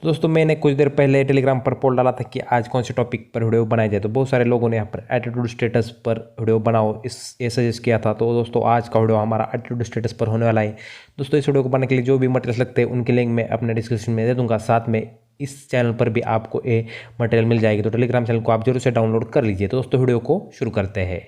तो दोस्तों मैंने कुछ देर पहले टेलीग्राम पर पोल डाला था कि आज कौन से टॉपिक पर वीडियो बनाया जाए। तो बहुत सारे लोगों ने यहाँ पर एटीट्यूड स्टेटस पर वीडियो बनाओ ये सजेस्ट किया था। तो दोस्तों आज का वीडियो हमारा एटीट्यूड स्टेटस पर होने वाला है। दोस्तों इस वीडियो को बनाने के लिए जो भी मटेरियल लगते हैं उनकी लिंक मैं अपने डिस्क्रिप्शन में दे दूँगा। साथ में इस चैनल पर भी आपको ये मटेरियल मिल जाएगी। तो टेलीग्राम चैनल को आप जरूर से डाउनलोड कर लीजिए। तो दोस्तों वीडियो को शुरू करते हैं।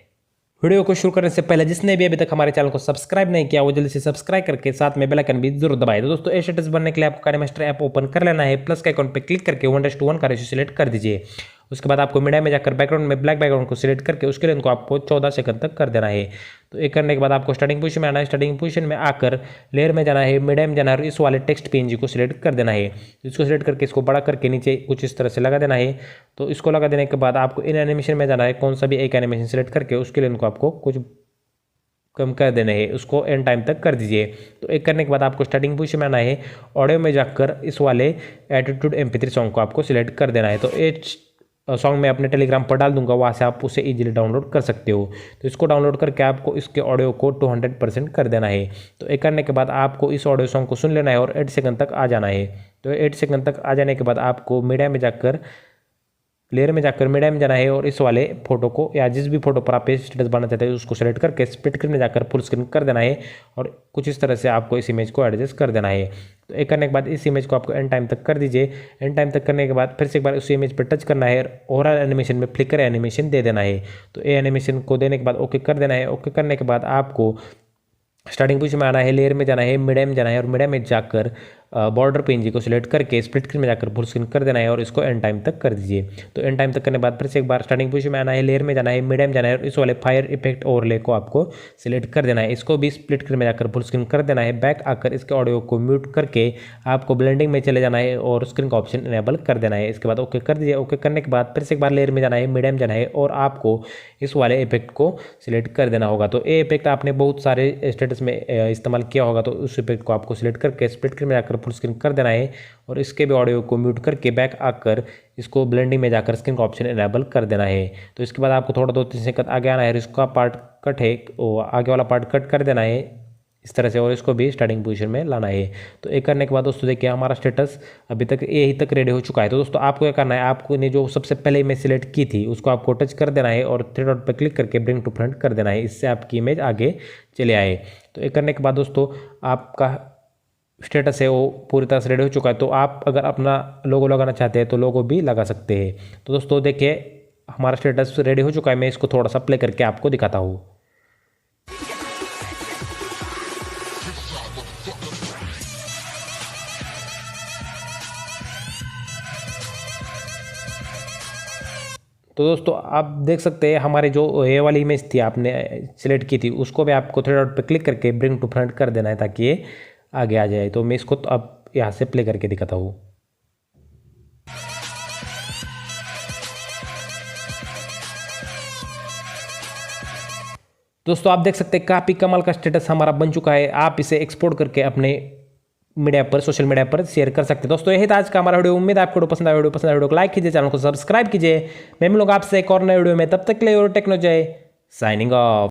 वीडियो को शुरू करने से पहले जिसने भी अभी तक हमारे चैनल को सब्सक्राइब नहीं किया वो जल्दी से सब्सक्राइब करके साथ में बेल आइकन भी जरूर दबाए। तो दोस्तों स्टेटस बनने के लिए आपको kinemaster ऐप ओपन कर लेना है। प्लस के आइकन पे क्लिक करके 1:1 का रेशियो सिलेक्ट कर दीजिए। उसके बाद आपको मीडिया में जाकर बैकग्राउंड में ब्लैक बैकग्राउंड को सिलेक्ट करके उसके लेंथ को आपको 14 सेकंड तक कर देना है। तो ये करने के बाद आपको स्टार्टिंग पोजीशन में आना है। स्टार्टिंग पोजीशन में आकर लेयर में जाना है, मीडिया में जाना है और इस वाले टेक्स्ट पीएनजी को सिलेक्ट कर देना है। इसको सिलेक्ट करके इसको बड़ा करके नीचे कुछ इस तरह से लगा देना है। तो इसको लगा देने के बाद आपको इन एनिमेशन में जाना है। कौन सा भी एक एनिमेशन सिलेक्ट करके उसके लेंथ को आपको कुछ कम कर देना है, उसको एंड टाइम तक कर दीजिए। तो एक करने के बाद आपको स्टार्टिंग पोजीशन में आना है। ऑडियो में जाकर इस वाले एटीट्यूड MP3 सॉन्ग को आपको सिलेक्ट कर देना है। तो ये सॉन्ग मैं अपने टेलीग्राम पर डाल दूंगा, वहाँ से आप उसे इजीली डाउनलोड कर सकते हो। तो इसको डाउनलोड करके आपको इसके ऑडियो को 200% कर देना है। तो एक करने के बाद आपको इस ऑडियो सॉन्ग को सुन लेना है और 8 सेकंड तक आ जाना है। तो 8 सेकंड तक आ जाने के बाद आपको मीडिया में जाकर लेयर में जाकर मीडिया में जाना है और इस वाले फोटो को या जिस भी फोटो पर आप स्टेटस बनाना चाहते हैं उसको सेलेक्ट करके स्प्लिट स्क्रीन में जाकर फुल स्क्रीन कर देना है और कुछ इस तरह से आपको इस इमेज को एडजस्ट कर देना है। तो एक करने के बाद इस इमेज को आपको एंड टाइम तक कर दीजिए। एंड टाइम तक करने के बाद फिर से एक बार उस इमेज पर टच करना है और ओवरऑल एनिमेशन में फ्लिकर एनिमेशन दे देना है। तो ये एनिमेशन को देने के बाद ओके कर देना है। ओके करने के बाद आपको स्टार्टिंग पोजीशन में आना है, लेयर में जाना है, मीडिया में जाना है और मीडिया में जाकर बॉर्डर पीएनजी को सिलेक्ट करके स्प्लिट स्क्रीन में जाकर फुल स्क्रीन कर देना है और इसको एंड टाइम तक कर दीजिए। तो एंड टाइम तक करने के बाद फिर से एक बार स्टार्टिंग पोजीशन में आना है, लेयर में जाना है, मीडिया में जाना है और इस वाले फायर इफेक्ट ओवरले को आपको सिलेक्ट कर देना है। इसको भी स्प्लिट स्क्रीन में जाकर फुल स्क्रीन कर देना है। बैक आकर इसके ऑडियो को म्यूट करके आपको ब्लेंडिंग में चले जाना है और स्क्रीन का ऑप्शन इनेबल कर देना है। इसके बाद ओके कर दीजिए। ओके करने के बाद फिर से एक बार लेयर में जाना है, मीडिया में जाना है और आपको इस वाले इफेक्ट को सिलेक्ट कर देना होगा। तो ये इफेक्ट आपने बहुत सारे स्टेटस में इस्तेमाल किया होगा। तो उस इफेक्ट को आपको सिलेक्ट करके स्प्लिट स्क्रीन में जाकर फुल स्क्रीन कर देना है और इसके भी ऑडियो को म्यूट करके बैक आकर इसको ब्लेंडिंग में जाकर स्क्रीन का ऑप्शन इनेबल कर देना है। तो इसके बाद आपको थोड़ा 2-3 सेकंड आगे आना है। इसका पार्ट कट है, वो आगे वाला पार्ट कट कर देना है इस तरह से और इसको भी स्टार्टिंग पोजीशन में लाना है। तो एक करने के बाद दोस्तों देखिए हमारा स्टेटस अभी तक यही तक रेडी हो चुका है। तो दोस्तों आपको क्या करना है, आपको ने जो सबसे पहले इमेज सिलेक्ट की थी उसको आपको टच कर देना है और 3 डॉट पर क्लिक करके ब्रिंग टू फ्रंट कर देना है। इससे आपकी इमेज आगे चले आए। तो एक करने के बाद दोस्तों आपका स्टेटस है वो पूरी तरह से रेडी हो चुका है। तो आप अगर अपना लोगो लगाना चाहते हैं तो लोगो भी लगा सकते हैं। तो दोस्तों देखिए हमारा स्टेटस रेडी हो चुका है। मैं इसको थोड़ा सा प्ले करके आपको दिखाता हूँ। तो दोस्तों आप देख सकते हैं हमारे जो ये वाली इमेज थी आपने सिलेक्ट की थी उसको भी आपको 3 डॉट पर क्लिक करके ब्रिंग टू फ्रंट कर देना है ताकि ये आगे आ जाए। तो मैं इसको तो अब यहाँ से प्ले करके दिखाता हूँ। दोस्तों आप देख सकते हैं काफ़ी कमाल का स्टेटस हमारा बन चुका है। आप इसे एक्सपोर्ट करके अपने मीडिया पर, सोशल मीडिया पर शेयर कर सकते हैं। दोस्तों यही था आज का हमारा वीडियो। उम्मीद है आपको पसंद आया। वीडियो को लाइक कीजिए, चैनल को सब्सक्राइब कीजिए। मैं मिलूंगा आपसे एक और नए वीडियो में। तब तक के लिए और टेक्नोलॉजी साइनिंग ऑफ।